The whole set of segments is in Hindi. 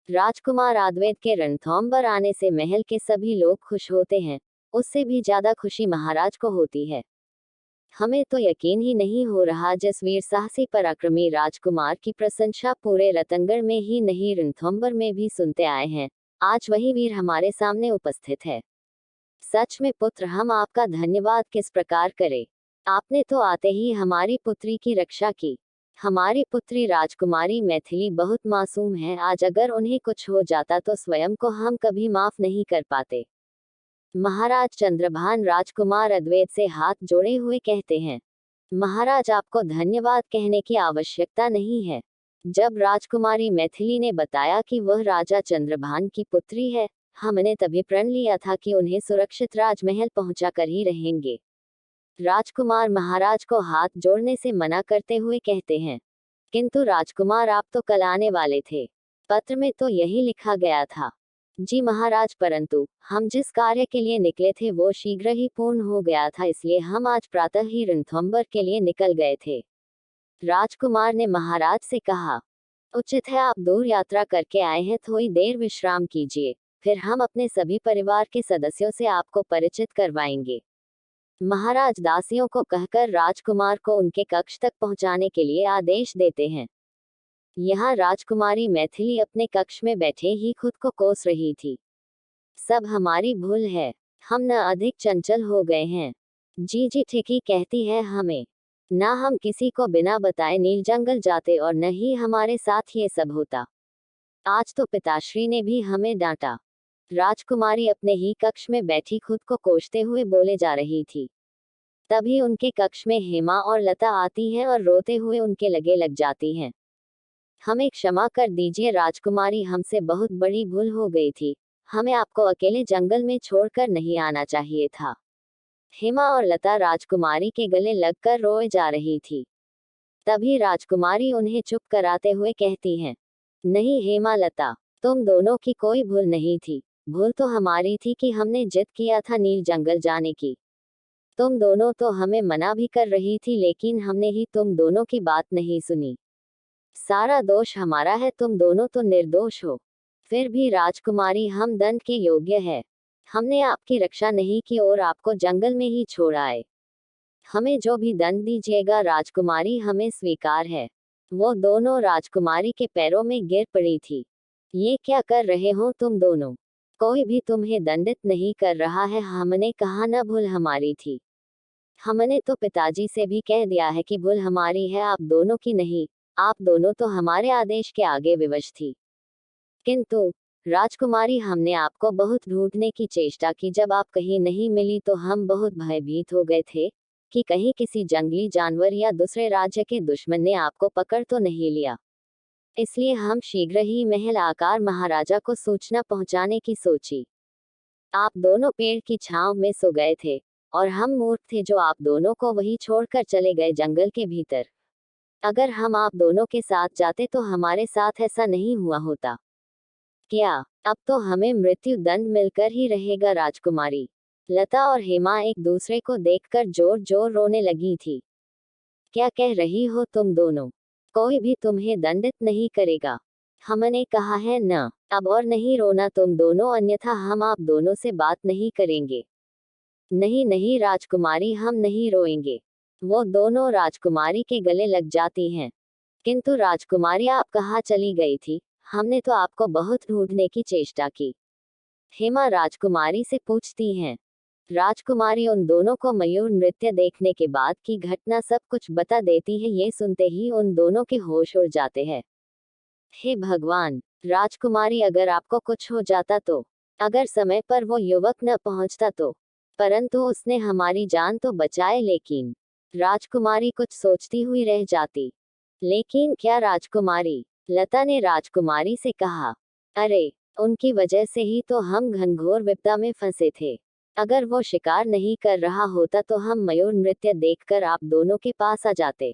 राजकुमार अद्वैत के रणथंभौर आने से महल के सभी लोग खुश होते हैं। उससे भी ज्यादा खुशी महाराज को होती है। हमें तो यकीन ही नहीं हो रहा, जिस वीर साहसी पराक्रमी राजकुमार की प्रशंसा पूरे रतनगढ़ में ही नहीं रणथंभौर में भी सुनते आए हैं, आज वही वीर हमारे सामने उपस्थित है। सच में पुत्र, हम आपका धन्यवाद किस प्रकार करें। आपने तो आते ही हमारी पुत्री की रक्षा की। हमारी पुत्री राजकुमारी मैथिली बहुत मासूम है, आज अगर उन्हें कुछ हो जाता तो स्वयं को हम कभी माफ नहीं कर पाते। महाराज चंद्रभान राजकुमार अद्वैत से हाथ जोड़े हुए कहते हैं, महाराज आपको धन्यवाद कहने की आवश्यकता नहीं है। जब राजकुमारी मैथिली ने बताया कि वह राजा चंद्रभान की पुत्री है, हमने तभी प्रण लिया था कि उन्हें सुरक्षित राजमहल पहुंचा कर ही रहेंगे। राजकुमार महाराज को हाथ जोड़ने से मना करते हुए कहते हैं, किंतु राजकुमार आप तो कल आने वाले थे, पत्र में तो यही लिखा गया था। जी महाराज, परंतु हम जिस कार्य के लिए निकले थे वो शीघ्र ही पूर्ण हो गया था, इसलिए हम आज प्रातः ही रणथंभौर के लिए निकल गए थे। राजकुमार ने महाराज से कहा, उचित है, आप दूर यात्रा करके आए हैं, थोड़ी देर विश्राम कीजिए, फिर हम अपने सभी परिवार के सदस्यों से आपको परिचित करवाएंगे। महाराज दासियों को कहकर राजकुमार को उनके कक्ष तक पहुंचाने के लिए आदेश देते हैं। यहाँ राजकुमारी मैथिली अपने कक्ष में बैठे ही खुद को कोस रही थी। सब हमारी भूल है, हम न अधिक चंचल हो गए हैं। जी जी ठीक ही कहती है हमें, ना हम किसी को बिना बताए नील जंगल जाते और न ही हमारे साथ ये सब होता। आज तो पिताश्री ने भी हमें डांटा। राजकुमारी अपने ही कक्ष में बैठी खुद को कोसते हुए बोले जा रही थी। तभी उनके कक्ष में हेमा और लता आती हैं और रोते हुए उनके लगे लग जाती हैं। हमें क्षमा कर दीजिए राजकुमारी, हमसे बहुत बड़ी भूल हो गई थी, हमें आपको अकेले जंगल में छोड़कर नहीं आना चाहिए था। हेमा और लता राजकुमारी के गले लगकर रोए जा रही थी। तभी राजकुमारी उन्हें चुप कराते हुए कहती हैं, नहीं हेमा लता, तुम दोनों की कोई भूल नहीं थी, भूल तो हमारी थी कि हमने जिद किया था नील जंगल जाने की। तुम दोनों तो हमें मना भी कर रही थी, लेकिन हमने ही तुम दोनों की बात नहीं सुनी। सारा दोष हमारा है, तुम दोनों तो निर्दोष हो। फिर भी राजकुमारी, हम दंड के योग्य है। हमने आपकी रक्षा नहीं की और आपको जंगल में ही छोड़ आए। हमें जो भी दंड दीजिएगा राजकुमारी, हमें स्वीकार है। वो दोनों राजकुमारी के पैरों में गिर पड़ी थी। ये क्या कर रहे हो तुम दोनों? कोई भी तुम्हें दंडित नहीं कर रहा है, हमने कहा न भूल हमारी थी। हमने तो पिताजी से भी कह दिया है कि भूल हमारी है, आप दोनों की नहीं। आप दोनों तो हमारे आदेश के आगे विवश थी। किंतु राजकुमारी, हमने आपको बहुत ढूंढने की चेष्टा की, जब आप कहीं नहीं मिली तो हम बहुत भयभीत हो गए थे कि कहीं किसी जंगली जानवर या दूसरे राज्य के दुश्मन ने आपको पकड़ तो नहीं लिया। इसलिए हम शीघ्र ही महल आकार महाराजा को सूचना पहुंचाने की सोची। आप दोनों पेड़ की छांव में सो गए थे और हम मूर्ख थे जो आप दोनों को वही छोड़कर चले गए जंगल के भीतर। अगर हम आप दोनों के साथ जाते तो हमारे साथ ऐसा नहीं हुआ होता। क्या अब तो हमें मृत्यु दंड मिलकर ही रहेगा? राजकुमारी लता और हेमा एक दूसरे को देखकर जोर जोर रोने लगी थी। क्या कह रही हो तुम दोनों? कोई भी तुम्हें दंडित नहीं करेगा, हमने कहा है न। अब और नहीं रोना तुम दोनों, अन्यथा हम आप दोनों से बात नहीं करेंगे। नहीं नहीं राजकुमारी, हम नहीं रोएंगे। वो दोनों राजकुमारी के गले लग जाती हैं। किंतु राजकुमारी, आप कहाँ चली गई थी? हमने तो आपको बहुत ढूंढने की चेष्टा की। हेमा राजकुमारी से पूछती हैं। राजकुमारी उन दोनों को मयूर नृत्य देखने के बाद की घटना सब कुछ बता देती है। ये सुनते ही उन दोनों के होश उड़ जाते हैं। हे भगवान! राजकुमारी, अगर आपको कुछ हो जाता तो, अगर समय पर वो युवक न पहुंचता तो, परंतु उसने हमारी जान तो बचाए, लेकिन राजकुमारी कुछ सोचती हुई रह जाती। लेकिन क्या राजकुमारी? लता ने राजकुमारी से कहा, अरे उनकी वजह से ही तो हम घनघोर विपदा में फंसे थे। अगर वो शिकार नहीं कर रहा होता तो हम मयूर नृत्य देखकर आप दोनों के पास आ जाते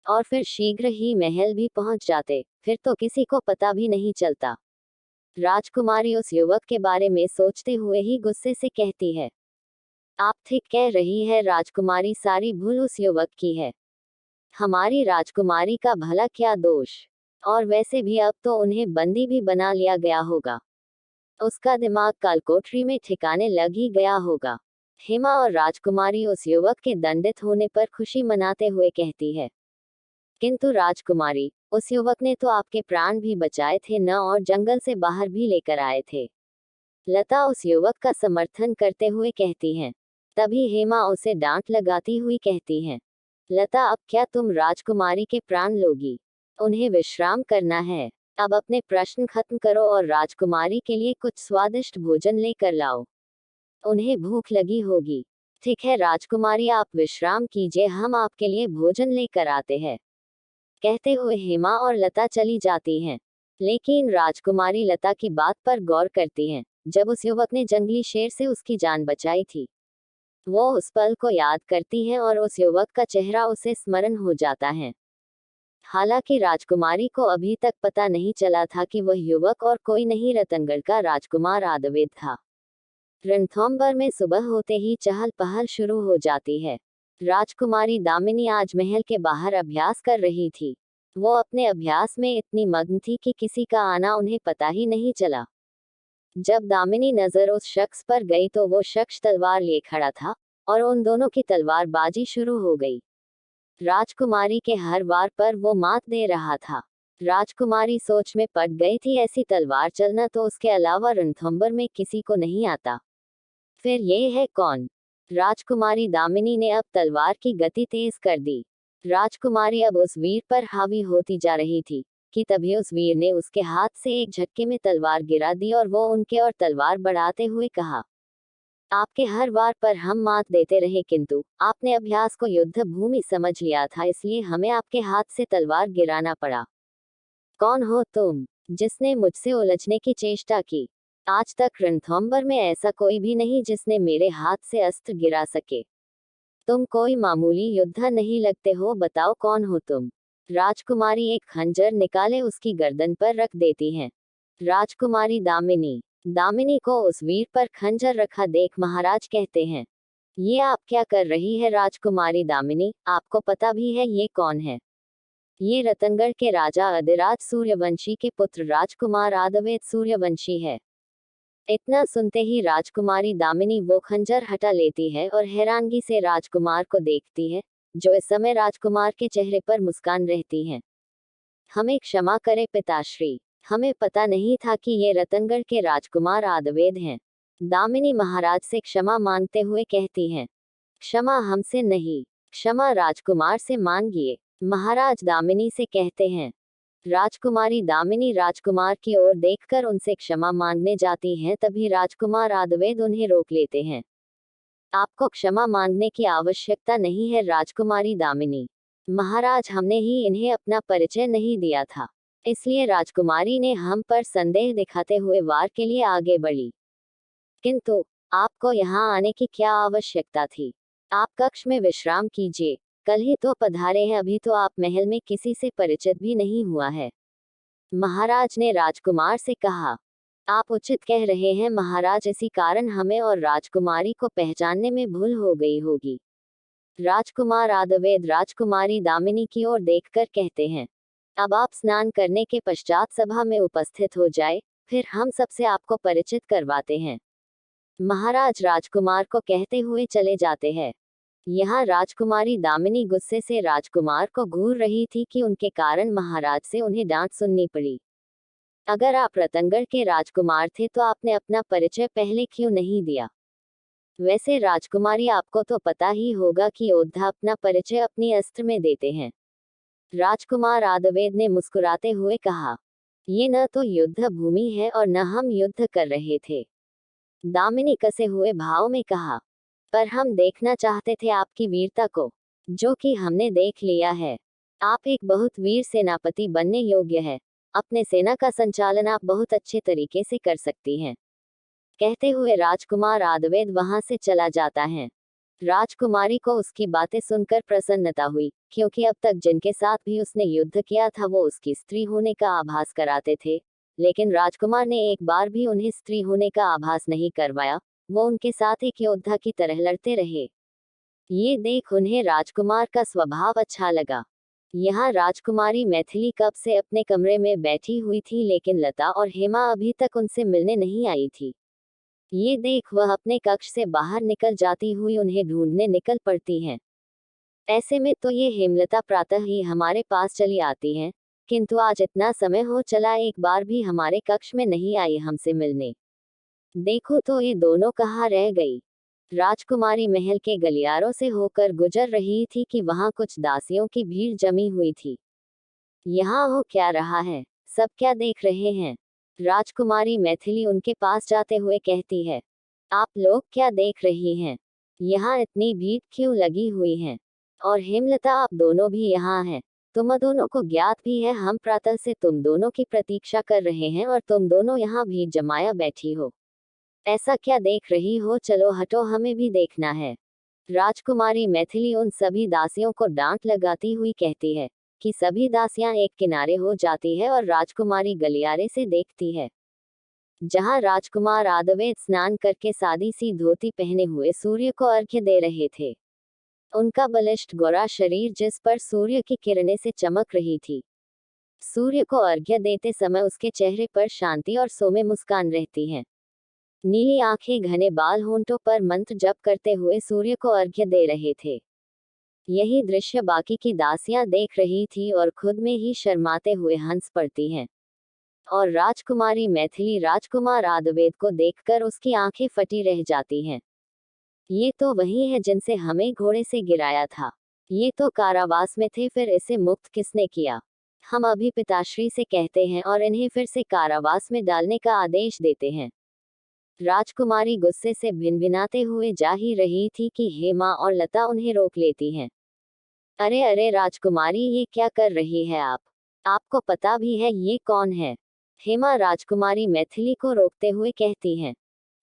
और फिर शीघ्र ही महल भी पहुंच जाते, फिर तो किसी को पता भी नहीं चलता। राजकुमारी उस युवक के बारे में सोचते हुए ही गुस्से से कहती है, आप ठीक कह रही है राजकुमारी, सारी भूल उस युवक की है। हमारी राजकुमारी का भला क्या दोष? और वैसे भी अब तो उन्हें बंदी भी बना लिया गया होगा। उसका दिमाग कालकोठरी में ठिकाने लग ही गया होगा। हेमा और राजकुमारी उस युवक के दंडित होने पर खुशी मनाते हुए कहती है, किंतु राजकुमारी, उस युवक ने तो आपके प्राण भी बचाए थे न, और जंगल से बाहर भी लेकर आए थे। लता उस युवक का समर्थन करते हुए कहती हैं। तभी हेमा उसे डांट लगाती हुई कहती हैं, लता, अब क्या तुम राजकुमारी के प्राण लोगी? उन्हें विश्राम करना है। अब अपने प्रश्न खत्म करो और राजकुमारी के लिए कुछ स्वादिष्ट भोजन लेकर लाओ। उन्हें भूख लगी होगी। ठीक है राजकुमारी, आप विश्राम कीजिए, हम आपके लिए भोजन लेकर आते हैं। कहते हुए हेमा और लता चली जाती हैं। लेकिन राजकुमारी लता की बात पर गौर करती हैं। जब उस युवक ने जंगली शेर से उसकी जान बचाई थी, वो उस पल को याद करती हैं और उस युवक का चेहरा उसे स्मरण हो जाता है। हालांकि राजकुमारी को अभी तक पता नहीं चला था कि वह युवक और कोई नहीं, रतनगढ़ का राजकुमार आदवेद था। रणथंभौर में सुबह होते ही चहल पहल शुरू हो जाती है। राजकुमारी दामिनी आज महल के बाहर अभ्यास कर रही थी। वो अपने अभ्यास में इतनी मग्न थी कि किसी का आना उन्हें पता ही नहीं चला। जब दामिनी नजर उस शख्स पर गई तो वो शख्स तलवार लिए खड़ा था और उन दोनों की तलवारबाजी शुरू हो गई। राजकुमारी के हर वार पर वो मात दे रहा था। राजकुमारी सोच में पड़ गई थी, ऐसी तलवार चलना तो उसके अलावा रणथंभौर में किसी को नहीं आता। फिर ये है कौन? राजकुमारी दामिनी ने अब तलवार की गति तेज कर दी। राजकुमारी अब उस वीर पर हावी होती जा रही थी कि तभी उस वीर ने उसके हाथ से एक झटके में तलवार गिरा दी और वो उनके और तलवार बढ़ाते हुए कहा, आपके हर वार पर हम मात देते रहे, किंतु आपने अभ्यास को युद्ध भूमि समझ लिया था, इसलिए हमें आपके हाथ से तलवार गिराना पड़ा। कौन हो तुम, जिसने मुझसे उलझने की चेष्टा की? आज तक रणथंभौर में ऐसा कोई भी नहीं जिसने मेरे हाथ से अस्त्र गिरा सके। तुम कोई मामूली योद्धा नहीं लगते हो, बताओ कौन हो तुम? राजकुमारी एक खंजर निकाले उसकी गर्दन पर रख देती हैं। राजकुमारी दामिनी को उस वीर पर खंजर रखा देख महाराज कहते हैं, ये आप क्या कर रही है राजकुमारी दामिनी, आपको पता भी है ये कौन है? ये रतनगढ़ के राजा अधिराज सूर्यवंशी के पुत्र राजकुमार आदवेद सूर्यवंशी है। इतना सुनते ही राजकुमारी दामिनी वो खंजर हटा लेती है और हैरानगी से राजकुमार को देखती है, जो इस समय राजकुमार के चेहरे पर मुस्कान रहती है। हमें क्षमा करे पिताश्री, हमें पता नहीं था कि ये रतनगढ़ के राजकुमार आदवेद हैं। दामिनी महाराज से क्षमा मांगते हुए कहती हैं, क्षमा हमसे नहीं, क्षमा राजकुमार से मांगिए, महाराज दामिनी से कहते हैं। राजकुमारी दामिनी राजकुमार की ओर देखकर उनसे क्षमा मांगने जाती हैं, तभी राजकुमार आदवेद उन्हें रोक लेते हैं। आपको क्षमा मांगने की आवश्यकता नहीं है राजकुमारी दामिनी, महाराज हमने ही इन्हें अपना परिचय नहीं दिया था, इसलिए राजकुमारी ने हम पर संदेह दिखाते हुए वार के लिए आगे बढ़ी। किंतु आपको यहाँ आने की क्या आवश्यकता थी? आप कक्ष में विश्राम कीजिए, कल ही तो पधारे हैं, अभी तो आप महल में किसी से परिचित भी नहीं हुआ है। महाराज ने राजकुमार से कहा, आप उचित कह रहे हैं महाराज, इसी कारण हमें और राजकुमारी को पहचानने में भूल हो गई होगी। राजकुमार आदवेद राजकुमारी दामिनी की ओर देखकर कहते हैं, अब आप स्नान करने के पश्चात सभा में उपस्थित हो जाए, फिर हम सबसे आपको परिचित करवाते हैं। महाराज राजकुमार को कहते हुए चले जाते हैं। यहाँ राजकुमारी दामिनी गुस्से से राजकुमार को घूर रही थी कि उनके कारण महाराज से उन्हें डांट सुननी पड़ी। अगर आप रतनगढ़ के राजकुमार थे तो आपने अपना परिचय पहले क्यों नहीं दिया? वैसे राजकुमारी, आपको तो पता ही होगा कि योद्धा अपना परिचय अपनी अस्त्र में देते हैं। राजकुमार आदवेद ने मुस्कुराते हुए कहा, ये न तो युद्ध भूमि है और न हम युद्ध कर रहे थे। दामिनी कसे हुए भाव में कहा, पर हम देखना चाहते थे आपकी वीरता को, जो कि हमने देख लिया है। आप एक बहुत वीर सेनापति बनने योग्य है। अपने सेना का संचालन आप बहुत अच्छे तरीके से कर सकती हैं। कहते हुए राजकुमार आदवेद वहां से चला जाता है। राजकुमारी को उसकी बातें सुनकर प्रसन्नता हुई, क्योंकि अब तक जिनके साथ भी उसने युद्ध किया था वो उसकी स्त्री होने का आभास कराते थे, लेकिन राजकुमार ने एक बार भी उन्हें स्त्री होने का आभास नहीं करवाया। वो उनके साथ एक योद्धा की तरह लड़ते रहे। ये देख उन्हें राजकुमार का स्वभाव अच्छा लगा। यहाँ राजकुमारी मैथिली कब से अपने कमरे में बैठी हुई थी, लेकिन लता और हेमा अभी तक उनसे मिलने नहीं आई थी। ये देख वह अपने कक्ष से बाहर निकल जाती हुई उन्हें ढूंढने निकल पड़ती हैं। ऐसे में तो ये हेमलता प्रातः ही हमारे पास चली आती हैं, किंतु आज इतना समय हो चला एक बार भी हमारे कक्ष में नहीं आई हमसे मिलने। देखो तो ये दोनों कहाँ रह गई। राजकुमारी महल के गलियारों से होकर गुजर रही थी कि वहां कुछ दासियों की भीड़ जमी हुई थी। यहाँ हो क्या रहा है, सब क्या देख रहे हैं? राजकुमारी मैथिली उनके पास जाते हुए कहती है, आप लोग क्या देख रही हैं? यहाँ इतनी भीड़ क्यों लगी हुई है? और हेमलता आप दोनों भी यहाँ हैं। तुम दोनों को ज्ञात भी है हम प्रातः से तुम दोनों की प्रतीक्षा कर रहे हैं और तुम दोनों यहाँ भीड़ जमाया बैठी हो। ऐसा क्या देख रही हो, चलो हटो हमें भी देखना है। राजकुमारी मैथिली उन सभी दासियों को डांट लगाती हुई कहती है कि सभी दासियां एक किनारे हो जाती है और राजकुमारी गलियारे से देखती है जहां राजकुमार आद्वैत स्नान करके सादी सी धोती पहने हुए सूर्य को अर्घ्य दे रहे थे। उनका बलिष्ठ गोरा शरीर जिस पर सूर्य की किरणें से चमक रही थी। सूर्य को अर्घ्य देते समय उसके चेहरे पर शांति और सौम्य मुस्कान रहती है। नीली आंखें घने बाल होंठों पर मंत्र जप करते हुए सूर्य को अर्घ्य दे रहे थे। यही दृश्य बाकी की दासियां देख रही थी और खुद में ही शर्माते हुए हंस पड़ती हैं। और राजकुमारी मैथिली राजकुमार आद्वैत को देखकर उसकी आंखें फटी रह जाती हैं। ये तो वही है जिनसे हमें घोड़े से गिराया था। ये तो कारावास में थे, फिर इसे मुक्त किसने किया? हम अभी पिताश्री से कहते हैं और इन्हें फिर से कारावास में डालने का आदेश देते हैं। राजकुमारी गुस्से से भिनभिनाते हुए जा ही रही थी कि हेमा और लता उन्हें रोक लेती हैं। अरे अरे राजकुमारी, ये क्या कर रही है आप? आपको पता भी है ये कौन है? हेमा राजकुमारी मैथिली को रोकते हुए कहती हैं।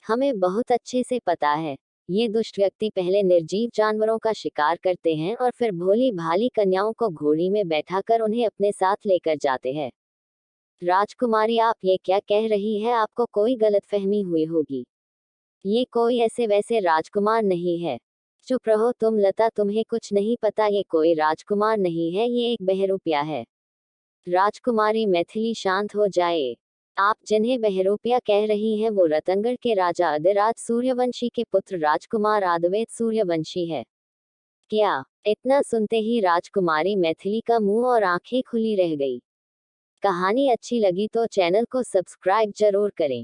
हमें बहुत अच्छे से पता है। ये दुष्ट व्यक्ति पहले निर्जीव जानवरों का शिकार करते हैं और फिर भोली भाली कन्याओं को घोड़ी में बैठाकर उन्हें अपने साथ लेकर जाते हैं। राजकुमारी, आप ये क्या कह रही है? आपको कोई गलतफहमी हुई होगी। ये कोई ऐसे वैसे राजकुमार नहीं है। चुप रहो तुम लता, तुम्हें कुछ नहीं पता। ये कोई राजकुमार नहीं है, ये एक बहरूपिया है। राजकुमारी मैथिली, शांत हो जाए। आप जिन्हें बहरूपिया कह रही हैं वो रतनगढ़ के राजा अधिराज सूर्यवंशी के पुत्र राजकुमार आद्वैत सूर्यवंशी है। क्या? इतना सुनते ही राजकुमारी मैथिली का मुंह और आंखें खुली रह गई। कहानी अच्छी लगी तो चैनल को सब्सक्राइब जरूर करें।